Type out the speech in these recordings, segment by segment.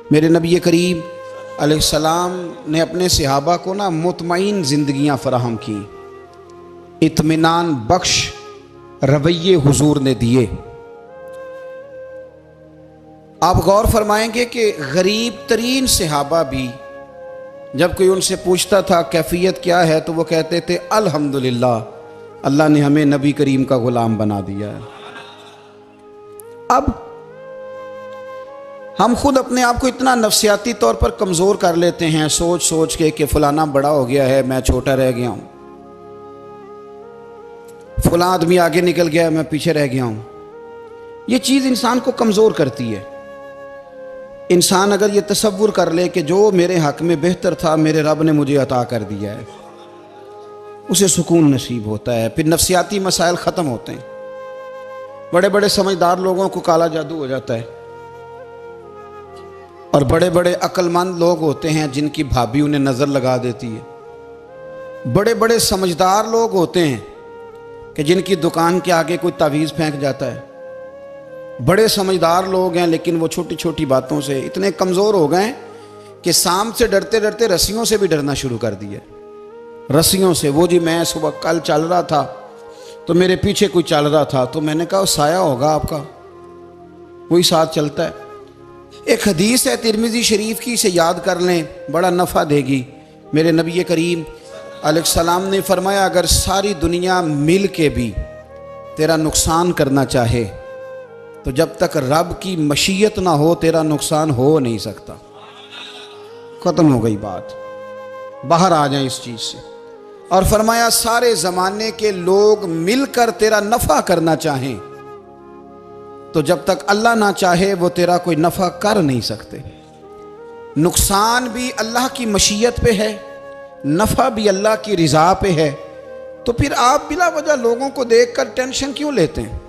मेरे नबी करीम अलैहिस्सलाम ने अपने सहाबा को ना मुतमईन ज़िंदगियाँ फराहम की, इत्मीनान बख्श रवैये हुजूर ने दिए। आप गौर फरमाएंगे कि गरीब तरीन सहाबा भी जब कोई उनसे पूछता था कैफियत क्या है तो वो कहते थे अल्हम्दुलिल्लाह, अल्लाह ने हमें नबी करीम का गुलाम बना दिया है। अब हम खुद अपने आप को इतना नफ्सियाती तौर पर कमज़ोर कर लेते हैं सोच सोच के कि फलाना बड़ा हो गया है, मैं छोटा रह गया हूँ, फलां आदमी आगे निकल गया है, मैं पीछे रह गया हूँ। ये चीज़ इंसान को कमज़ोर करती है। इंसान अगर ये तसव्वुर कर ले कि जो मेरे हक़ में बेहतर था मेरे रब ने मुझे अता कर दिया है, उसे सुकून नसीब होता है, फिर नफ्सियाती मसाइल ख़त्म होते हैं। बड़े बड़े समझदार लोगों को काला जादू हो जाता है और बड़े बड़े अक्लमंद लोग होते हैं जिनकी भाभी उन्हें नज़र लगा देती है। बड़े बड़े समझदार लोग होते हैं कि जिनकी दुकान के आगे कोई तावीज़ फेंक जाता है। बड़े समझदार लोग हैं लेकिन वो छोटी छोटी बातों से इतने कमज़ोर हो गए कि सांप से डरते डरते रस्सियों से भी डरना शुरू कर दिया। रस्सियों से, वो जी मैं सुबह कल चल रहा था तो मेरे पीछे कोई चल रहा था तो मैंने कहा साया होगा आपका, वही साथ चलता है। एक हदीस है तिरमिज़ी शरीफ की, इसे याद कर लें, बड़ा नफ़ा देगी। मेरे नबी करीम अलैहिस्सलाम ने फरमाया अगर सारी दुनिया मिल के भी तेरा नुकसान करना चाहे तो जब तक रब की मशीयत ना हो तेरा नुकसान हो नहीं सकता। ख़त्म हो गई बात, बाहर आ जाए इस चीज़ से। और फरमाया सारे ज़माने के लोग मिलकर तेरा नफ़ा करना चाहें तो जब तक अल्लाह ना चाहे वो तेरा कोई नफ़ा कर नहीं सकते। नुकसान भी अल्लाह की मशीयत पे है, नफ़ा भी अल्लाह की रिज़ा पे है। तो फिर आप बिला वजह लोगों को देखकर टेंशन क्यों लेते हैं?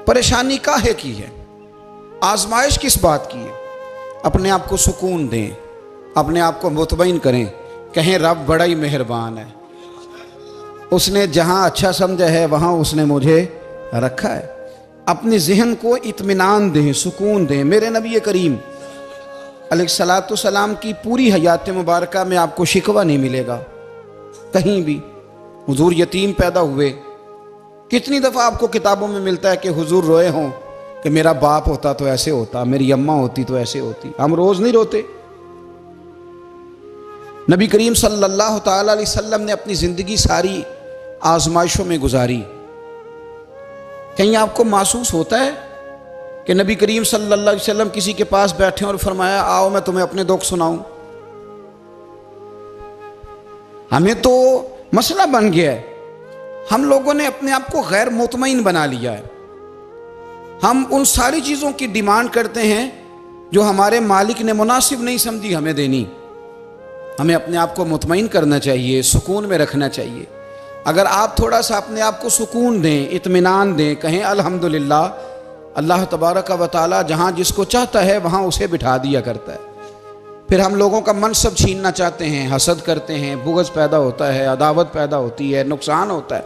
परेशानी काहे की है? आजमाइश किस बात की है? अपने आप को सुकून दें, अपने आप को मुतमईन करें, कहें रब बड़ा ही मेहरबान है, उसने जहाँ अच्छा समझा है वहाँ उसने मुझे रखा है। अपने जहन को इत्मीनान दें, सुकून दें। मेरे नबी करीम अलैहिस्सलातु सलाम की पूरी हयात मुबारका में आपको शिकवा नहीं मिलेगा कहीं भी। हुजूर यतीम पैदा हुए, कितनी दफ़ा आपको किताबों में मिलता है कि हुजूर रोए हों कि मेरा बाप होता तो ऐसे होता, मेरी अम्मा होती तो ऐसे होती। हम रोज़ नहीं रोते। नबी करीम सल्लल्लाहु ताला अलैहि वसल्लम ने अपनी ज़िंदगी सारी आजमाइशों में गुजारी। कहीं आपको महसूस होता है कि नबी करीम सल्लल्लाहु अलैहि वसल्लम किसी के पास बैठे और फरमाया आओ मैं तुम्हें अपने दुख सुनाऊं? हमें तो मसला बन गया है, हम लोगों ने अपने आप को गैर मुतमईन बना लिया है। हम उन सारी चीज़ों की डिमांड करते हैं जो हमारे मालिक ने मुनासिब नहीं समझी हमें देनी। हमें अपने आप को मुतमईन करना चाहिए, सुकून में रखना चाहिए। अगर आप थोड़ा सा अपने आप को सुकून दें, इत्मीनान दें, कहें अल्हम्दुलिल्लाह, अल्लाह तबारक व तआला जहाँ जिसको चाहता है वहाँ उसे बिठा दिया करता है। फिर हम लोगों का मनसब छीनना चाहते हैं, हसद करते हैं, बुग़्ज़ पैदा होता है, अदावत पैदा होती है, नुकसान होता है।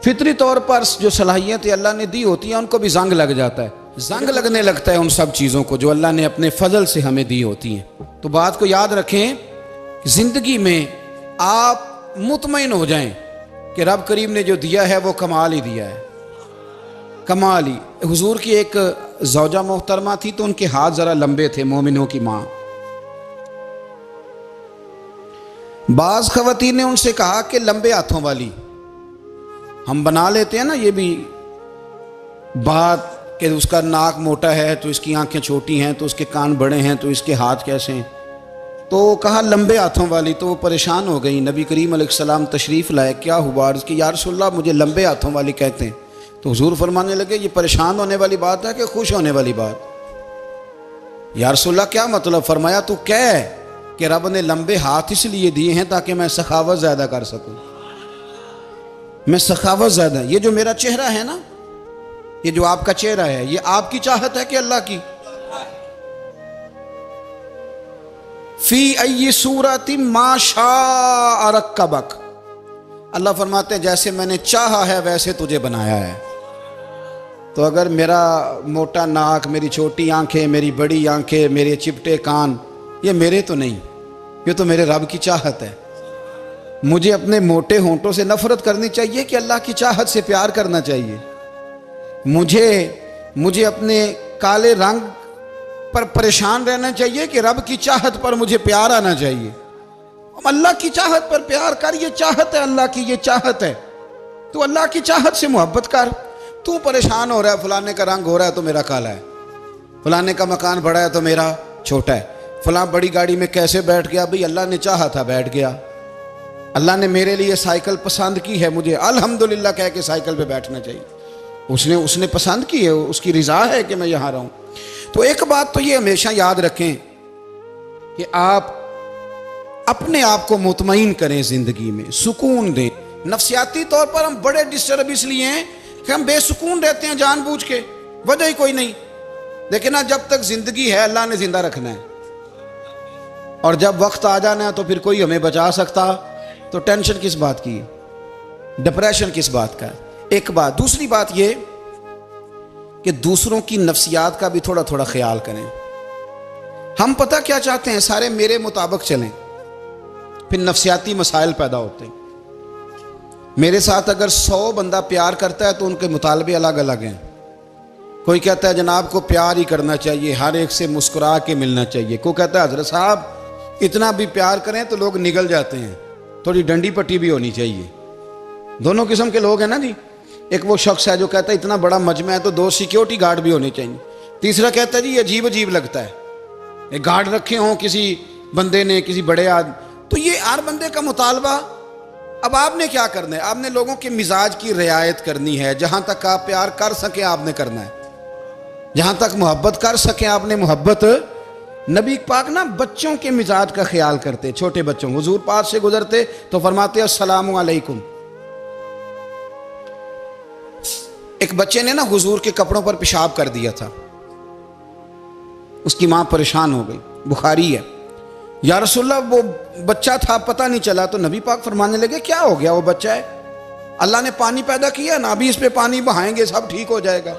फितरी तौर पर जो सलाहियतें अल्लाह ने दी होती हैं उनको भी जंग लग जाता है, जंग लगने लगता है उन सब चीज़ों को जो अल्लाह ने अपने फजल से हमें दी होती हैं। तो बात को याद रखें, ज़िंदगी में आप मुतमईन हो जाएं कि रब करीम ने जो दिया है वो कमाल ही दिया है, कमाल ही। हुजूर की एक ज़ौजा मोहतरमा थी तो उनके हाथ ज़रा लंबे थे, मोमिनों की माँ। बाज़ ख़वातीन ने उनसे कहा कि लंबे हाथों वाली, हम बना लेते हैं ना ये भी बात कि उसका नाक मोटा है तो इसकी आंखें छोटी हैं, तो उसके कान बड़े हैं तो इसके हाथ कैसे हैं। तो कहा लंबे हाथों वाली, तो वो परेशान हो गई। नबी करीम अलैहिस्सलाम तशरीफ़ लाए, क्या हुआ? अर्ज़ की या रसूलल्लाह मुझे लंबे हाथों वाली कहते हैं। तो हुजूर फरमाने लगे ये परेशान होने वाली बात है कि खुश होने वाली बात? या रसूलल्लाह क्या मतलब? फरमाया तू कह कि रब ने लंबे हाथ इसलिए दिए हैं ताकि मैं सखावत ज़्यादा कर सकूँ, मैं सखावत ज़्यादा। ये जो मेरा चेहरा है ना, ये जो आपका चेहरा है, ये आपकी चाहत है कि अल्लाह की? फी अय्यि सूरति मा शाअ रक्कबक, अल्लाह फरमाते हैं जैसे मैंने चाहा है वैसे तुझे बनाया है। तो अगर मेरा मोटा नाक, मेरी छोटी आंखें, मेरी बड़ी आंखें, मेरे चिपटे कान, ये मेरे तो नहीं, ये तो मेरे रब की चाहत है। मुझे अपने मोटे होंठों से नफरत करनी चाहिए कि अल्लाह की चाहत से प्यार करना चाहिए? मुझे अपने काले रंग पर परेशान रहना चाहिए कि रब की चाहत पर मुझे प्यार आना चाहिए? अल्लाह की चाहत पर प्यार कर, ये चाहत है अल्लाह की, ये चाहत है। तो अल्लाह की चाहत से मोहब्बत कर। तू परेशान हो रहा है, फलाने का रंग हो रहा है तो मेरा काला है, फलाने का मकान बड़ा है तो मेरा छोटा है, फलां बड़ी गाड़ी में कैसे बैठ गया? भाई अल्लाह ने चाहा था बैठ गया। अल्लाह ने मेरे लिए साइकिल पसंद की है, मुझे अल्हम्दुलिल्लाह कह के साइकिल पे बैठना चाहिए। उसने पसंद की है, उसकी रिजा है कि मैं यहाँ रहूँ। तो एक बात तो ये हमेशा याद रखें कि आप अपने आप को मुतमईन करें, जिंदगी में सुकून दें। नफ्सियाती तौर पर हम बड़े डिस्टर्ब इसलिए हैं कि हम बेसुकून रहते हैं जानबूझ के, वजह ही कोई नहीं। लेकिन ना, जब तक जिंदगी है अल्लाह ने जिंदा रखना है, और जब वक्त आ जाना है तो फिर कोई हमें बचा सकता। तो टेंशन किस बात की है, डिप्रेशन किस बात का है? एक बात। दूसरी बात ये कि दूसरों की नफ्सियात का भी थोड़ा थोड़ा ख्याल करें। हम पता क्या चाहते हैं, सारे मेरे मुताबिक चलें, फिर नफ्सियाती मसाइल पैदा होते हैं। मेरे साथ अगर 100 बंदा प्यार करता है तो उनके मुतालबे अलग अलग हैं। कोई कहता है जनाब को प्यार ही करना चाहिए, हर एक से मुस्कुरा के मिलना चाहिए। कोई कहता है हजरत साहब इतना भी प्यार करें तो लोग निगल जाते हैं, थोड़ी डंडी पट्टी भी होनी चाहिए। दोनों किस्म के लोग हैं ना जी। एक वो शख्स है जो कहता है इतना बड़ा मजमा है तो 2 सिक्योरिटी गार्ड भी होने चाहिए। तीसरा कहता है जी अजीब अजीब लगता है, एक गार्ड रखे हों किसी बंदे ने, किसी बड़े आदमी। तो ये हर बंदे का मुतालबा। अब आपने क्या करना है? आपने लोगों के मिजाज की रियायत करनी है। जहां तक आप प्यार कर सके आपने करना है, जहां तक मोहब्बत कर सके आपने मोहब्बत। नबी पाक ना बच्चों के मिजाज का ख्याल करते, छोटे बच्चों। हुजूर पास से गुजरते तो फरमाते अस्सलामु अलैकुम। एक बच्चे ने ना हुजूर के कपड़ों पर पेशाब कर दिया था, उसकी मां परेशान हो गई, बुखारी है। या रसूलल्लाह वो बच्चा था, पता नहीं चला। तो नबी पाक फरमाने लगे क्या हो गया, वो बच्चा है, अल्लाह ने पानी पैदा किया ना, अभी इस पे पानी बहाएंगे सब ठीक हो जाएगा।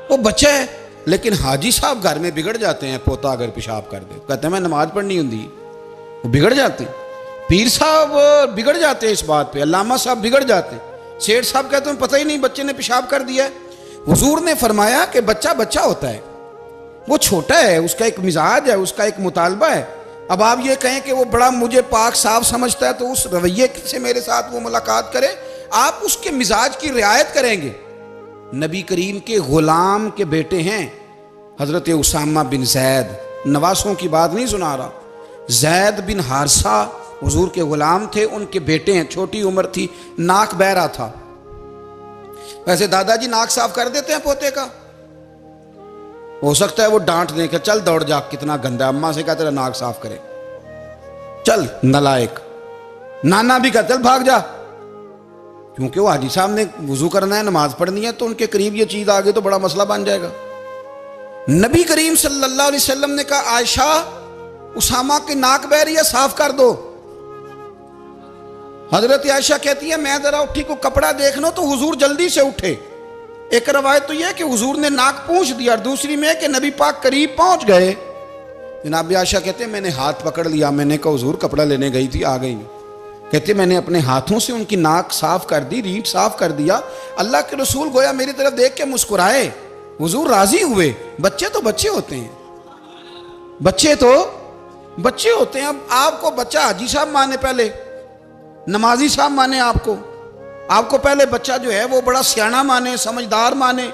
वो बच्चा है। लेकिन हाजी साहब घर में बिगड़ जाते हैं, पोता अगर पेशाब कर दे, कहते हैं मैं नमाज पढ़नी होती, वो बिगड़ जाते हैं। पीर साहब बिगड़ जाते हैं इस बात पे, अल्लामा साहब बिगड़ जाते हैं। सेठ साहब कहते हैं पता ही नहीं बच्चे ने पेशाब कर दिया है। हुजूर ने फरमाया कि बच्चा बच्चा होता है, वो छोटा है, उसका एक मिजाज है, उसका एक मुतालबा है। अब आप ये कहें कि वो बड़ा मुझे पाक साफ समझता है तो उस रवैये से मेरे साथ वो मुलाकात करे, आप उसके मिजाज की रियायत करेंगे। नबी करीम के गुलाम के बेटे हैं हजरत उसामा बिन जैद, नवासों की बात नहीं सुना रहा। जैद बिन हारसा हुजूर के गुलाम थे, उनके बेटे हैं। छोटी उम्र थी, नाक बह रहा था। वैसे दादाजी नाक साफ कर देते हैं पोते का, हो सकता है वो डांट दें कि चल दौड़ जा, कितना गंदा, अम्मा से कहा तेरा नाक साफ करे, चल नलायक। नाना भी कहा चल भाग जा, क्योंकि वो हाजी साहब ने वुजू करना है, नमाज पढ़नी है, तो उनके करीब ये चीज आ गई तो बड़ा मसला बन जाएगा। नबी करीम सल्लल्लाहु अलैहि वसल्लम ने कहा आयशा उसामा की नाक बह रही है, साफ कर दो। हजरत आयशा कहती है मैं जरा उठी को कपड़ा देख लो तो हुजूर जल्दी से उठे। एक रवायत तो यह कि हुजूर ने नाक पूंछ दिया, और दूसरी में कि नबी पाक करीब पहुंच गए। जनाब आयशा कहते हैं मैंने हाथ पकड़ लिया, मैंने कहा हुजूर कपड़ा लेने गई थी, आ गई। कहते मैंने अपने हाथों से उनकी नाक साफ कर दी, रीढ़ साफ कर दिया। अल्लाह के रसूल गोया मेरी तरफ देख के मुस्कुराए, हुजूर राजी हुए। बच्चे तो बच्चे होते हैं, बच्चे तो बच्चे होते हैं। अब आपको बच्चा हाजी साहब माने, पहले नमाजी साहब माने, आपको पहले बच्चा जो है वो बड़ा सियाना माने, समझदार माने,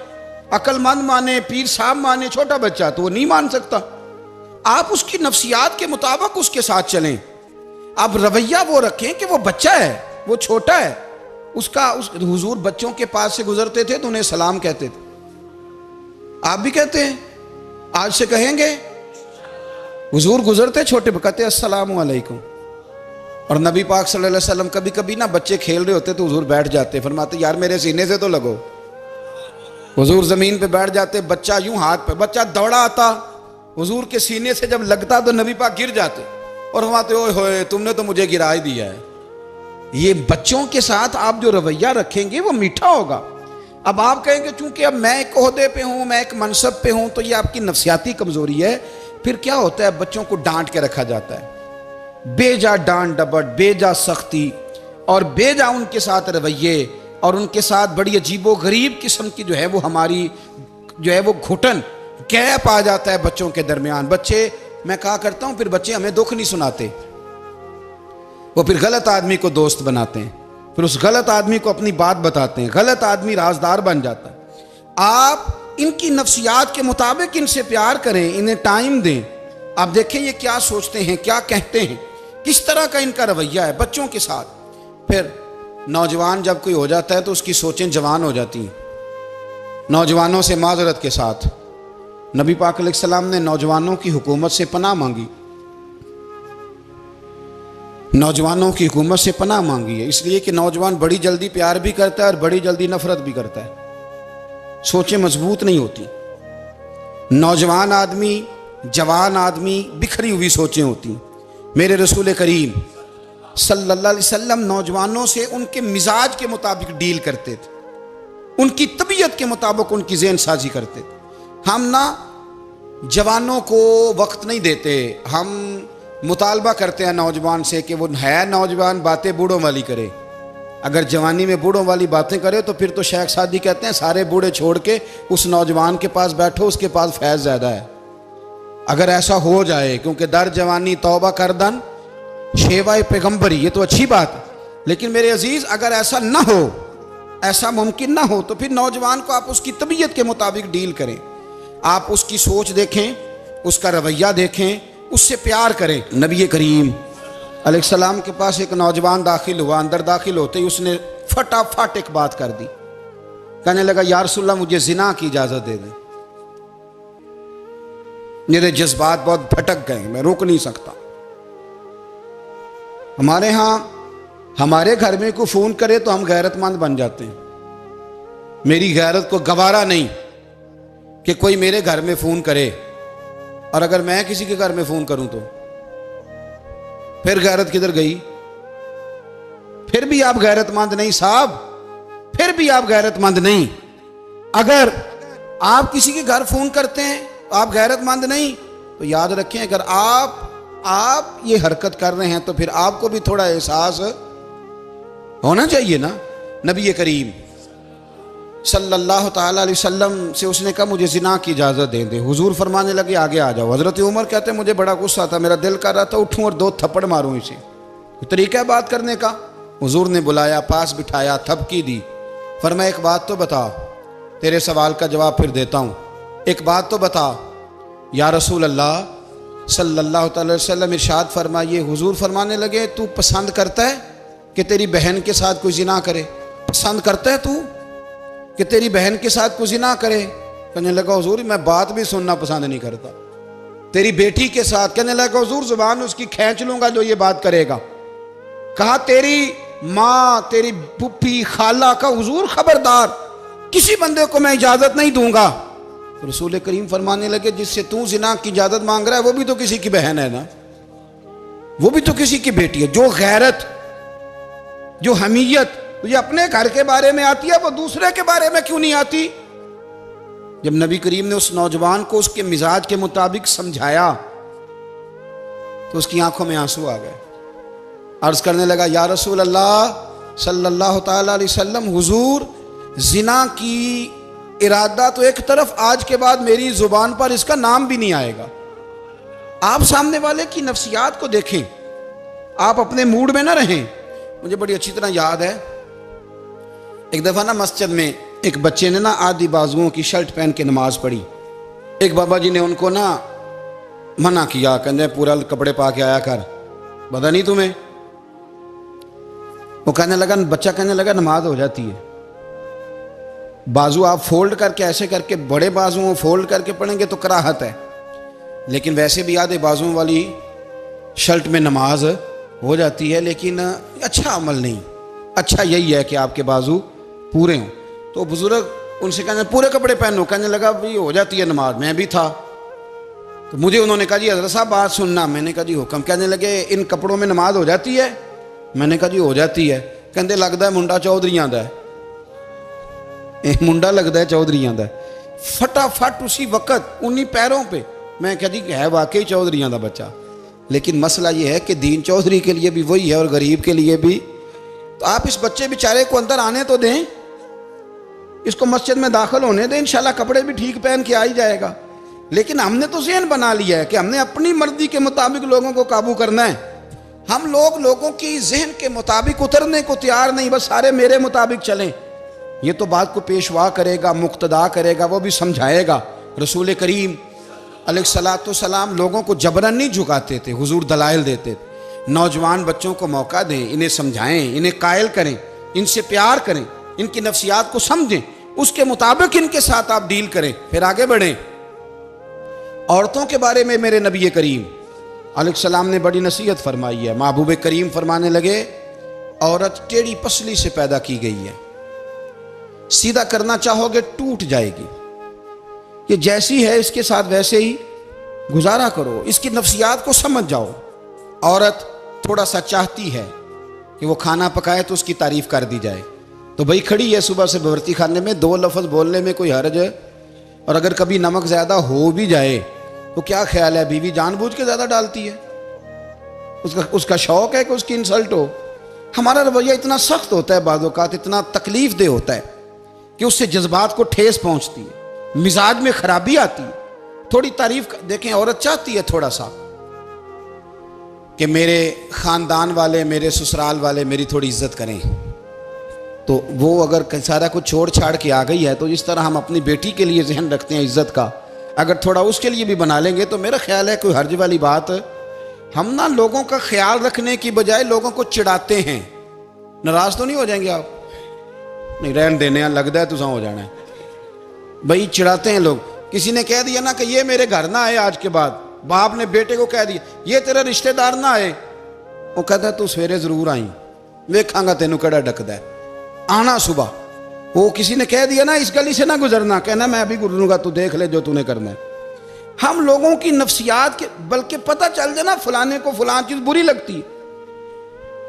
अक्लमंद माने, पीर साहब माने। छोटा बच्चा तो वो नहीं मान सकता। आप उसकी नफ्सियात के मुताबिक उसके साथ चलें। आप रवैया वो रखें कि वो बच्चा है, वो छोटा है। हुजूर बच्चों के पास से गुजरते थे तो उन्हें सलाम कहते थे। आप भी कहते हैं, आज से कहेंगे। हुजूर गुजरते छोटे कहते अस्सलामु अलैकुम। और नबी पाक सल्लल्लाहु अलैहि वसल्लम कभी कभी ना बच्चे खेल रहे होते तो हुजूर बैठ जाते, फरमाते यार मेरे सीने से तो लगो। हुजूर जमीन पे बैठ जाते, बच्चा यूं हाथ पे, बच्चा दौड़ा आता, हुजूर के सीने से जब लगता तो नबी पाक गिर जाते और फरमाते ओए होए तुमने तो मुझे गिरा ही दिया है। ये बच्चों के साथ आप जो रवैया रखेंगे वो मीठा होगा। अब आप कहेंगे चूंकि अब मैं एक ओहदे पे हूं, मैं एक मनसब पे हूं, तो ये आपकी नफ्सियाती कमजोरी है। फिर क्या होता है, बच्चों को डांट के रखा जाता है, बेजा डांट डपट, बेजा सख्ती और बेजा उनके साथ रवैये और उनके साथ बड़ी अजीबो गरीब किस्म की जो है वो हमारी जो है वो घुटन गैप आ जाता है बच्चों के दरमियान। बच्चे, मैं कहा करता हूं, फिर बच्चे हमें दुख नहीं सुनाते, वो फिर गलत आदमी को दोस्त बनाते हैं, फिर उस गलत आदमी को अपनी बात बताते हैं, गलत आदमी राजदार बन जाता है। आप इनकी नफ्सियात के मुताबिक इनसे प्यार करें, इन्हें टाइम दें। आप देखें ये क्या सोचते हैं, क्या कहते हैं, किस तरह का इनका रवैया है बच्चों के साथ। फिर नौजवान जब कोई हो जाता है तो उसकी सोचें जवान हो जाती हैं। नौजवानों से माजरत के साथ नबी पाक अलैहिस्सलाम ने नौजवानों की हुकूमत से पनाह मांगी, नौजवानों की हुकूमत से पनाह मांगी है, इसलिए कि नौजवान बड़ी जल्दी प्यार भी करता है और बड़ी जल्दी नफरत भी करता है, सोचें मजबूत नहीं होती। नौजवान आदमी, जवान आदमी, बिखरी हुई सोचें होती। मेरे रसूल करीम सल्लल्लाहु अलैहि वसल्लम नौजवानों से उनके मिजाज के मुताबिक डील करते थे, उनकी तबीयत के मुताबिक उनकी ज़हन साजी करते थे। हम ना जवानों को वक्त नहीं देते, हम मुतालबा करते हैं नौजवान से कि वो है नौजवान, बातें बूढ़ों वाली करे। अगर जवानी में बूढ़ों वाली बातें करे तो फिर तो शेख सादी कहते हैं सारे बूढ़े छोड़ के उस नौजवान के पास बैठो, उसके पास फैज़ ज़्यादा है। अगर ऐसा हो जाए, क्योंकि दर जवानी तौबा करदन शेवाए पैगम्बरी, ये तो अच्छी बात है, लेकिन मेरे अजीज़ अगर ऐसा ना हो, ऐसा मुमकिन ना हो, तो फिर नौजवान को आप उसकी तबीयत के मुताबिक डील करें। आप उसकी सोच देखें, उसका रवैया देखें, उससे प्यार करें। नबी करीम अलैहिस्सलाम के पास एक नौजवान दाखिल हुआ, अंदर दाखिल होते ही उसने फटाफट एक बात कर दी, कहने लगा या रसूलल्लाह मुझे जिना की इजाज़त दे दें। मेरे जज्बात बहुत भटक गए, मैं रोक नहीं सकता। हमारे यहाँ हमारे घर में कोई फ़ोन करे तो हम गैरतमंद बन जाते हैं। मेरी गैरत को गवारा नहीं कि कोई मेरे घर में फ़ोन करे, और अगर मैं किसी के घर में फ़ोन करूं तो फिर गैरत किधर गई? फिर भी आप गैरतमंद नहीं साहब, फिर भी आप गैरतमंद नहीं। अगर आप किसी के घर फ़ोन करते हैं तो आप गैरतमंद नहीं, तो याद रखें अगर आप ये हरकत कर रहे हैं तो फिर आपको भी थोड़ा एहसास होना चाहिए ना। नबी करीम सल्लल्लाहु ताला अलैहि वसल्लम से उसने कहा मुझे जिना की इजाज़त दे दे। हुजूर फरमाने लगे आगे आ जाओ। हज़रत उमर कहते हैं मुझे बड़ा गुस्सा था, मेरा दिल कर रहा था उठूं और 2 थप्पड़ मारूं इसे। तरीका है बात करने का। हुजूर ने बुलाया, पास बिठाया, थपकी दी, फरमाया एक बात तो बता, तेरे सवाल का जवाब फिर देता हूँ, एक बात तो बता। या रसूल अल्लाह सल्लल्लाहु अलैहि वसल्लम इरशाद फरमाइए। हुजूर फरमाने लगे तू पसंद करता है कि तेरी बहन के साथ कोई जिना करे? पसंद करता है तू कि तेरी बहन के साथ कोई जिना करे? कहने लगा हुजूर मैं बात भी सुनना पसंद नहीं करता। तेरी बेटी के साथ? कहने लगा हुजूर जुबान उसकी खींच लूंगा जो ये बात करेगा। कहा तेरी माँ, तेरी पुप्पी, खाला का? हुजूर खबरदार, किसी बंदे को मैं इजाजत नहीं दूंगा। तो रसूल करीम फरमाने लगे जिससे तू जिना की इजाजत मांग रहा है वो भी तो किसी की बहन है ना, वो भी तो किसी की बेटी है। जो गैरत, जो हमीयत तुझे अपने घर के बारे में आती है वो दूसरे के बारे में क्यों नहीं आती? जब नबी करीम ने उस नौजवान को उसके मिजाज के मुताबिक समझाया तो उसकी आंखों में आंसू आ गए। अर्ज करने लगा या रसूल अल्लाह सल्लल्लाहु ताला अलैहि वसल्लम, हुजूर जिना की इरादा तो एक तरफ, आज के बाद मेरी जुबान पर इसका नाम भी नहीं आएगा। आप सामने वाले की नफ्सियात को देखें, आप अपने मूड में ना रहें। मुझे बड़ी अच्छी तरह याद है एक दफ़ा ना मस्जिद में एक बच्चे ने ना आधी बाजुओं की शर्ट पहन के नमाज पढ़ी। एक बाबा जी ने उनको ना मना किया, कहते पूरा कपड़े पा के आया कर, पता नहीं तुम्हें? वो कहने लगा, बच्चा कहने लगा नमाज हो जाती है, बाजू आप फोल्ड करके ऐसे करके, बड़े बाजुओं फोल्ड करके पढ़ेंगे तो कराहत है, लेकिन वैसे भी आधे बाजुओं वाली शर्ट में नमाज हो जाती है, लेकिन अच्छा अमल नहीं। अच्छा यही है कि आपके बाजू पूरे हों। तो बुजुर्ग उनसे कहने पूरे कपड़े पहनो, कहने लगा भाई हो जाती है नमाज, मैं भी था। तो मुझे उन्होंने कहा जी हज़रत साहब बात सुनना। मैंने कहा जी हुक्म। कहने लगे इन कपड़ों में नमाज हो जाती है? मैंने कहा जी हो जाती है। कहते लगता है मुंडा चौधरी आंदा है। एक मुंडा लगता है चौधरियां का, फटाफट उसी वक्त उन्हीं पैरों पे। मैं कह दी है वाकई चौधरियां का बच्चा। लेकिन मसला ये है कि दीन चौधरी के लिए भी वही है और गरीब के लिए भी। तो आप इस बच्चे बेचारे को अंदर आने तो दें, इसको मस्जिद में दाखिल होने दें, इंशाल्लाह कपड़े भी ठीक पहन के आ ही जाएगा। लेकिन हमने तो ज़हन बना लिया है कि हमने अपनी मर्जी के मुताबिक लोगों को काबू करना है। हम लोगों की जहन के मुताबिक उतरने को तैयार नहीं, बस सारे मेरे मुताबिक चलें। ये तो बात को पेशवा करेगा, मुक्तदा करेगा, वो भी समझाएगा। रसूल करीम अलैहिस्सलाम लोगों को जबरन नहीं झुकाते थे, हुजूर दलाइल देते थे। नौजवान बच्चों को मौका दें, इन्हें समझाएं, इन्हें कायल करें, इनसे प्यार करें, इनकी नफ्सियात को समझें, उसके मुताबिक इनके साथ आप डील करें, फिर आगे बढ़ें। औरतों के बारे में मेरे नबी करीम अलैहिस्सलाम ने बड़ी नसीहत फरमाई है। महबूब करीम फरमाने लगे, औरत टेढ़ी पसली से पैदा की गई है, सीधा करना चाहोगे टूट जाएगी। ये जैसी है इसके साथ वैसे ही गुजारा करो, इसकी नफ्सियात को समझ जाओ। औरत थोड़ा सा चाहती है कि वो खाना पकाए तो उसकी तारीफ कर दी जाए, तो भाई खड़ी है सुबह से बवर्ती खाने में, दो लफ्ज़ बोलने में कोई हर्ज है। और अगर कभी नमक ज़्यादा हो भी जाए तो क्या ख्याल है, बीवी जानबूझ के ज़्यादा डालती है, उसका शौक है कि उसकी इंसल्ट हो। हमारा रवैया इतना सख्त होता है, बाज़ औक़ात इतना तकलीफ दे होता है कि उससे जज्बात को ठेस पहुँचती है, मिजाज में खराबी आती है। थोड़ी तारीफ देखें, औरत चाहती है थोड़ा सा कि मेरे ख़ानदान वाले, मेरे ससुराल वाले मेरी थोड़ी इज्जत करें। तो वो अगर सारा कुछ छोड़ छाड़ के आ गई है, तो जिस तरह हम अपनी बेटी के लिए जहन रखते हैं इज्जत का, अगर थोड़ा उसके लिए भी बना लेंगे तो मेरा ख्याल है कोई हर्ज वाली बात। हम ना लोगों का ख्याल रखने की बजाय लोगों को चिढ़ाते हैं। नाराज तो नहीं हो जाएंगे आप? नहीं, रहन देने लगता है तुझा हो जाना है भाई, चिढ़ाते हैं लोग। किसी ने कह दिया ना कि ये मेरे घर ना आए आज के बाद, बाप ने बेटे को कह दिया ये तेरा रिश्तेदार ना आए, वो कहता है तू सवेरे जरूर आई, वेखांगा तेनू कड़ा डकदा है, आना सुबह। वो किसी ने कह दिया ना इस गली से ना गुजरना, कहना मैं अभी गुजरूंगा, तू देख ले जो तूने करना है। हम लोगों की नफ्सियात के, बल्कि पता चल जाए ना फलाने को फलान चीज बुरी लगती है,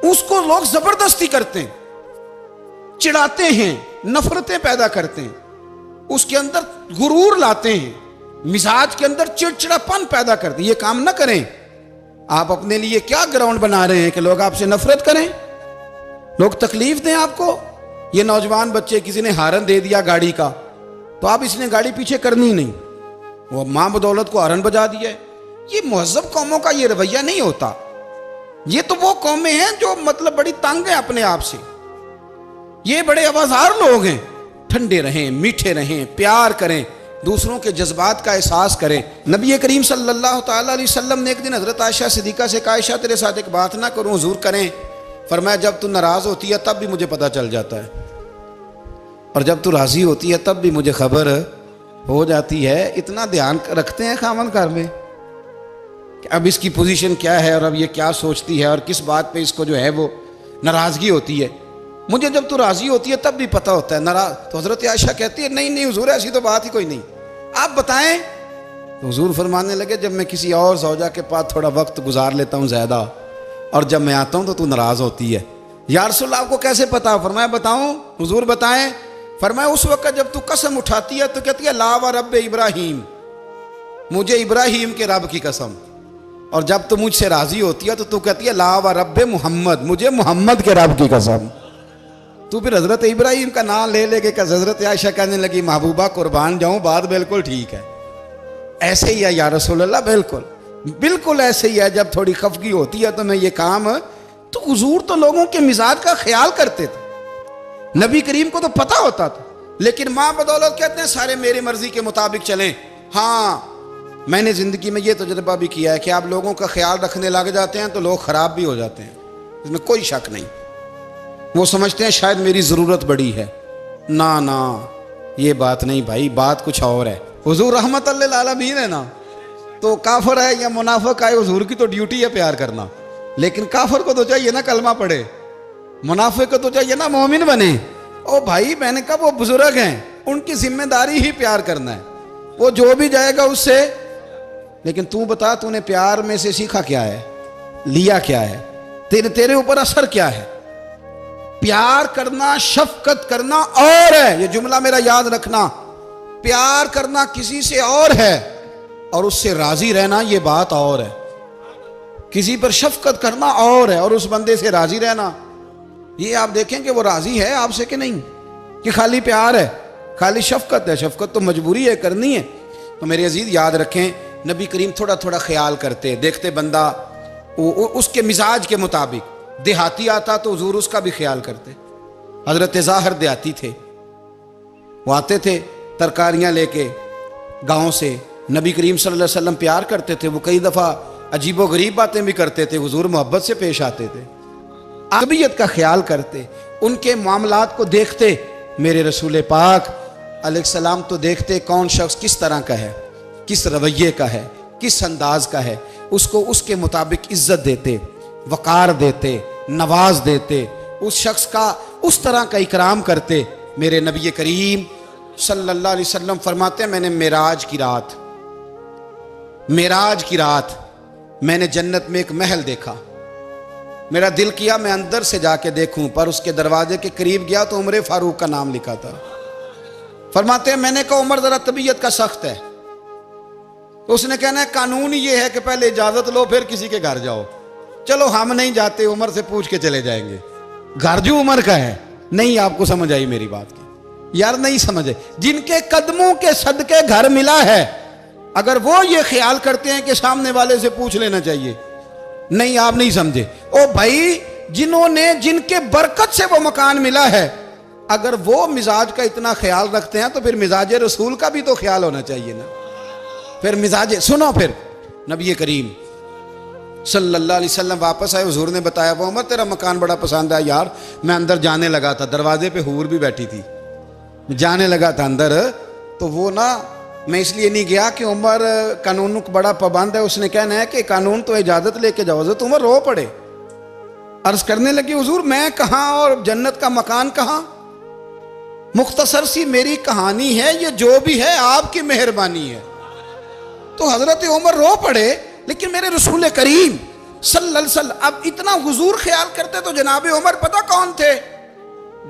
उसको लोग जबरदस्ती करते हैं, चिढ़ाते हैं, नफरतें पैदा करते हैं, उसके अंदर गुरूर लाते हैं, मिजाज के अंदर चिड़चिड़ापन पैदा करते हैं। ये काम ना करें। आप अपने लिए क्या ग्राउंड बना रहे हैं कि लोग आपसे नफरत करें, लोग तकलीफ दें आपको। ये नौजवान बच्चे, किसी ने हारन दे दिया गाड़ी का, तो आप इसने गाड़ी पीछे करनी नहीं, वो मां बदौलत को हारन बजा दिया है। ये मुहज़्ज़ब कौमों का ये रवैया नहीं होता। ये तो वो कौमें हैं जो मतलब बड़ी तंग है अपने आप से, ये बड़े आवाज़ार लोग हैं। ठंडे रहें, मीठे रहें, प्यार करें, दूसरों के जज्बात का एहसास करें। नबी करीम सल्लल्लाहु ताला अलैहि वसल्लम ने एक दिन हज़रत आयशा सिद्दीक़ा से कहा, आयशा तेरे साथ एक बात ना करूं, हुजूर करें। फरमाया जब तू नाराज़ होती है तब भी मुझे पता चल जाता है, और जब तू राज़ी होती है तब भी मुझे खबर हो जाती है। इतना ध्यान रखते हैं खामन घर में कि अब इसकी पोजीशन क्या है और अब ये क्या सोचती है और किस बात पे इसको जो है वो नाराज़गी होती है। मुझे जब तू राज़ी होती है तब भी पता होता है नाराज़। तो हज़रत आयशा कहती है नहीं नहीं हुजूर ऐसी तो बात ही कोई नहीं, आप बताएं। तो हुजूर फरमाने लगे जब मैं किसी और ज़ौजा के पास थोड़ा वक्त गुजार लेता हूँ ज़्यादा, और जब मैं आता हूँ तो तू नाराज़ होती है। या रसूल अल्लाह आपको कैसे पता? फरमाया बताऊँ? हुजूर बताएं। फरमाया उस वक्त जब तू कसम उठाती है तो कहती है ला व रब इब्राहीम, मुझे इब्राहीम के रब की कसम। और जब तू मुझसे राज़ी होती है तो तू कहती है ला व रब मोहम्मद, मुझे मोहम्मद के रब की कसम। तू फिर हज़रत इब्राहीम का नाम ले लेके का हज़रत आयशा कहने लगी महबूबा कुर्बान जाऊँ, बात बिल्कुल ठीक है, ऐसे ही है या रसूल अल्लाह, बिल्कुल बिल्कुल ऐसे ही है। जब थोड़ी खफगी होती है तो मैं ये काम, तो हुजूर तो लोगों के मिजाज का ख्याल करते थे, नबी करीम को तो पता होता था। लेकिन माँ बदौलत कहते हैं सारे मेरी मर्जी के मुताबिक चलें। हाँ, मैंने ज़िंदगी में ये तजुर्बा भी किया है कि आप लोगों का ख्याल रखने लग जाते हैं तो लोग ख़राब भी हो जाते हैं, इसमें कोई शक नहीं। वो समझते हैं शायद मेरी ज़रूरत बड़ी है, ना ना ये बात नहीं भाई, बात कुछ और है। हुजूर रहमत लिल आलमीन है ना, तो काफिर है या मुनाफिक है, हुजूर की तो ड्यूटी है प्यार करना। लेकिन काफिर को तो चाहिए ना कलमा पढ़े, मुनाफिक को तो चाहिए ना मोमिन बने। ओ भाई मैंने कहा वो बुजुर्ग हैं, उनकी जिम्मेदारी ही प्यार करना है, वो जो भी जाएगा उससे। लेकिन तू बता तूने प्यार में से सीखा क्या है, लिया क्या है, तेरे ऊपर असर क्या है? प्यार करना, शफकत करना और है, ये जुमला मेरा याद रखना। प्यार करना किसी से और है और उससे राजी रहना ये बात और है। किसी पर शफकत करना और है और उस बंदे से राजी रहना, ये आप देखें कि वो राजी है आपसे कि नहीं, कि खाली प्यार है, खाली शफकत है। शफकत तो मजबूरी है, करनी है। तो मेरे अजीज याद रखें, नबी करीम थोड़ा थोड़ा ख्याल करते, देखते बंदा उसके मिजाज के मुताबिक, देहाती आता तो हुजूर उसका भी ख्याल करते। हजरत ज़ाहिर देहाती थे, वो आते थे तरकारियां लेके गांव से, नबी करीम सल्लल्लाहु अलैहि वसल्लम प्यार करते थे, वो कई दफ़ा अजीबो गरीब बातें भी करते थे, हुजूर मोहब्बत से पेश आते थे, तबीयत का ख्याल करते, उनके मामलात को देखते। मेरे रसूल पाक अलैहिस्सलाम तो देखते कौन शख्स किस तरह का है, किस रवैये का है, किस अंदाज का है, उसको उसके मुताबिक इज्जत देते, वक़ार देते, नवाज देते, उस शख्स का उस तरह का इकराम करते। मेरे नबी करीम सल्लल्लाहु अलैहि वसल्लम फरमाते हैं, मैंने मेराज की रात मैंने जन्नत में एक महल देखा। मेरा दिल किया मैं अंदर से जाके देखूं, पर उसके दरवाजे के करीब गया तो उमर फारूक का नाम लिखा था। फरमाते हैं मैंने कहा उमर जरा तबीयत का सख्त है। उसने कहना है कानून ये है कि पहले इजाजत लो फिर किसी के घर जाओ। चलो हम नहीं जाते, उमर से पूछ के चले जाएंगे। घर जो उमर का है, नहीं आपको समझ आई मेरी बात की यार, नहीं समझे। जिनके कदमों के सदके घर मिला है, अगर वो ये ख्याल करते हैं कि सामने वाले से पूछ लेना चाहिए, नहीं आप नहीं समझे। ओ भाई, जिन्होंने जिनके बरकत से वो मकान मिला है, अगर वो मिजाज का इतना ख्याल रखते हैं तो फिर मिजाज रसूल का भी तो ख्याल होना चाहिए ना। फिर मिजाज सुनो, फिर नबी करीम सल्लल्लाहु अलैहि वसल्लम वापस आए, हुजूर ने बताया वो उमर तेरा मकान बड़ा पसंद है यार। मैं अंदर जाने लगा था, दरवाजे पे हूर भी बैठी थी, जाने लगा था अंदर, तो वो ना मैं इसलिए नहीं गया कि उमर कानून को बड़ा पाबंद है। उसने कहना है कि कानून तो इजाजत लेके जाओ। तो उमर रो पड़े, अर्ज करने लगी हुजूर मैं कहाँ और जन्नत का मकान कहाँ। मुख्तसर सी मेरी कहानी है, ये जो भी है आपकी मेहरबानी है। तो हजरत उमर रो पड़े। लेकिन मेरे रसूल करीम सल्लल्लाहु अलैहि वसल्लम अब इतना हुजूर ख्याल करते तो जनाब उमर पता कौन थे,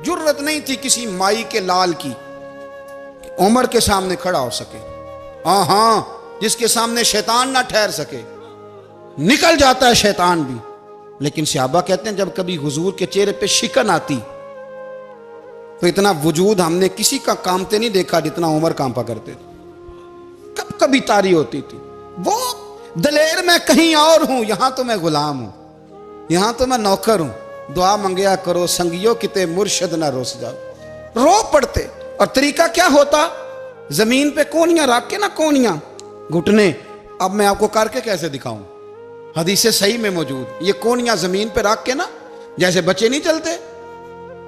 जुर्रत नहीं थी किसी माई के लाल की उमर के सामने खड़ा हो सके। हाँ, जिसके सामने शैतान ना ठहर सके, निकल जाता है शैतान भी। लेकिन सहाबा कहते हैं जब कभी हुजूर के चेहरे पे शिकन आती तो इतना वजूद हमने किसी का कांपते नहीं देखा जितना उमर कांपा करते थे। कब कभी तारी होती थी वो दलेर मैं कहीं और हूं, यहां तो मैं गुलाम हूं, यहां तो मैं नौकर हूं। दुआ मंगया करो संगियो किते मुर्शद ना रोस जाओ। रो पड़ते। और तरीका क्या होता, जमीन पे कोनियां रख के ना, कोनियां घुटने, अब मैं आपको करके कैसे दिखाऊं, हदीस सही में मौजूद। ये कोनियां जमीन पे रख के ना, जैसे बच्चे नहीं चलते,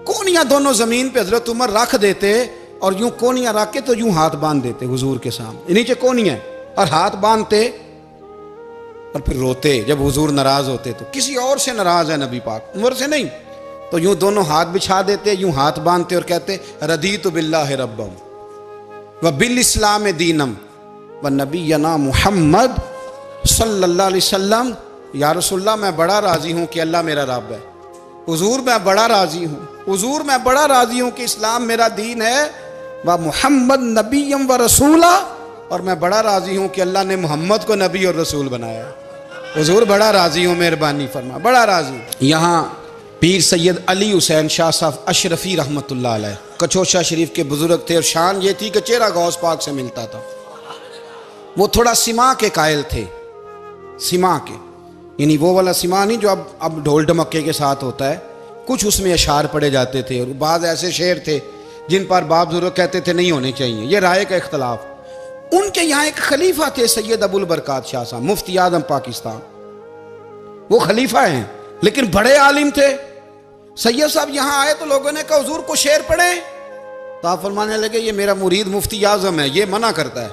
कोनियां दोनों जमीन पे हजरत उमर रख देते और यूं कोनियां रख के तो यूं हाथ बांध देते हुजूर के सामने, नीचे कोनियां और हाथ बांधते और फिर रोते। जब हुजूर नाराज होते तो किसी और से नाराज है नबी पाक, उमर से नहीं, तो यूं दोनों हाथ बिछा देते, यूं हाथ बांधते और कहते रदीतु बिल्लाहि रब्बम व बिल इस्लाम दीनम व नबीना मुहम्मद सल्लल्लाहु अलैहि वसल्लम। या रसूलल्लाह मैं बड़ा राजी हूं कि अल्लाह मेरा रब है। हुजूर मैं बड़ा राजी हूं, हुजूर मैं बड़ा राजी हूं कि इस्लाम मेरा दीन है। व मुहम्मद नबीयम व रसूला, और मैं बड़ा राजी हूं कि अल्लाह ने मोहम्मद को नबी और रसूल बनाया। हुजूर बड़ा राजी हूं, मेहरबानी फरमा, बड़ा राजी। यहाँ पीर सैयद अली हुसैन शाह साहब अशरफी रहमतुल्लाह अलैह कचौशा शरीफ के बुजुर्ग थे और शान ये थी कि चेहरा गौस पाक से मिलता था। वो थोड़ा सिमा के कायल थे, सिमा के, यानी वो वाला सिमा नहीं जो अब ढोल ढमक्के के साथ होता है, कुछ उसमें अशार पड़े जाते थे। और बाद ऐसे शेर थे जिन पर बाप बुजुर्ग कहते थे नहीं होने चाहिए, ये राय का इख्तलाफ। उनके यहाँ एक खलीफा थे सैयद अबुल बरकात शाह साहब, मुफ्ती आजम पाकिस्तान। वो खलीफा हैं लेकिन बड़े आलिम थे। सैयद साहब यहाँ आए तो लोगों ने कहा हुजूर को शेर पढ़े, तो आप फरमाने लगे ये मेरा मुरीद मुफ्ती आजम है, ये मना करता है,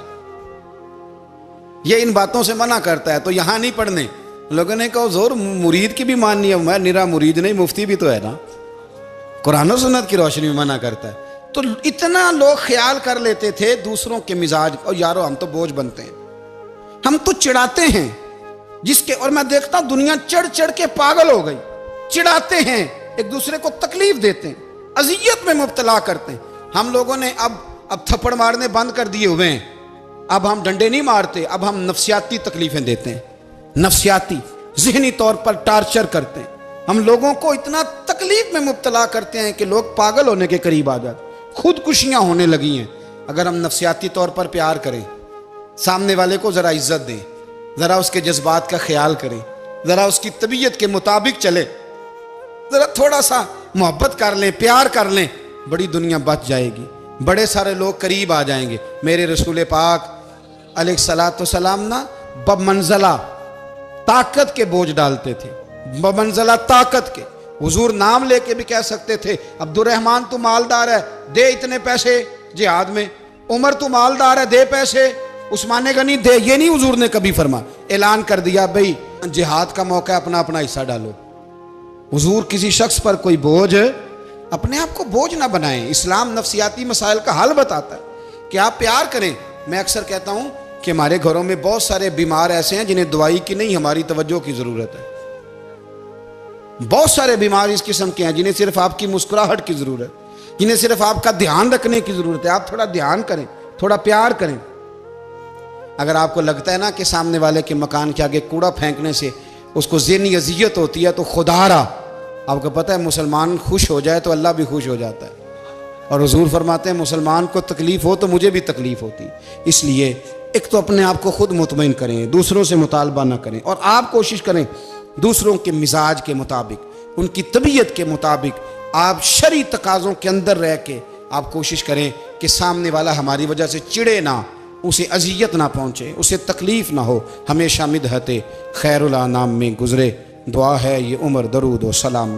ये इन बातों से मना करता है, तो यहाँ नहीं पढ़ने। लोगों ने कहा हुजूर मुरीद की भी माननी है, मैं निरा मुरीद नहीं, मुफ्ती भी तो है ना, कुरान और सुन्नत की रोशनी में मना करता है। तो इतना लोग ख्याल कर लेते थे दूसरों के मिजाज। और यारो हम तो बोझ बनते हैं, हम तो चिढ़ाते हैं जिसके, और मैं देखता दुनिया चढ़ चढ़ के पागल हो गई, चिढ़ाते हैं एक दूसरे को तकलीफ देते हैं, अजियत में मुब्तला करते हैं। हम लोगों ने अब थप्पड़ मारने बंद कर दिए हुए हैं। अब हम डंडे नहीं मारते, अब हम नफ्सियाती तकलीफें देते हैं, नफ्सियाती ज़हनी तौर पर टार्चर करते हैं। हम लोगों को इतना तकलीफ में मुब्तला करते हैं कि लोग पागल होने के करीब आ जाते, खुदकुशियां होने लगी हैं। अगर हम नफ्सियाती तौर पर प्यार करें, सामने वाले को ज़रा इज्जत दें, ज़रा उसके जज्बात का ख्याल करें, ज़रा उसकी तबीयत के मुताबिक चले, ज़रा थोड़ा सा मोहब्बत कर लें, प्यार कर लें, बड़ी दुनिया बच जाएगी, बड़े सारे लोग करीब आ जाएंगे। मेरे रसूल पाक अलैहिस्सलाम ना बमंज़ला ताकत के बोझ डालते थे, बमंज़ला ताकत के। हुजूर नाम लेके भी कह सकते थे, अब्दुर्रहमान तू मालदार है, दे इतने पैसे जिहाद में। उमर तू मालदार है, दे पैसे। उस्मान गनी दे, ये नहीं हुजूर ने कभी फरमा। ऐलान कर दिया भाई जिहाद का मौका है, अपना अपना हिस्सा डालो। हुजूर किसी शख्स पर कोई बोझ, अपने आप को बोझ ना बनाएं। इस्लाम नफ्सियाती मसाइल का हल बताता है कि आप प्यार करें। मैं अक्सर कहता हूं कि हमारे घरों में बहुत सारे बीमार ऐसे हैं जिन्हें दवाई की नहीं, हमारी तवज्जो की जरूरत है। बहुत सारे बीमार इस किस्म के हैं जिन्हें सिर्फ आपकी मुस्कुराहट की जरूरत है, जिन्हें सिर्फ आपका ध्यान रखने की जरूरत है। आप थोड़ा ध्यान करें, थोड़ा प्यार करें। अगर आपको लगता है ना कि सामने वाले के मकान के आगे कूड़ा फेंकने से उसको ज़हनी अजियत होती है, तो खुदारा, आपको पता है मुसलमान खुश हो जाए तो अल्लाह भी खुश हो जाता है। और हुजूर फरमाते हैं मुसलमान को तकलीफ हो तो मुझे भी तकलीफ होती। इसलिए एक तो अपने आप को खुद मुतमईन करें, दूसरों से मुतालबा ना करें, और आप कोशिश करें दूसरों के मिजाज के मुताबिक, उनकी तबीयत के मुताबिक, आप शरई तकाज़ों के अंदर रह के आप कोशिश करें कि सामने वाला हमारी वजह से चिड़े ना, उसे अजियत ना पहुँचे, उसे तकलीफ़ ना हो, हमेशा मिदहते खैरुल अनाम में गुज़रे। दुआ है ये उम्र दरूद व सलाम।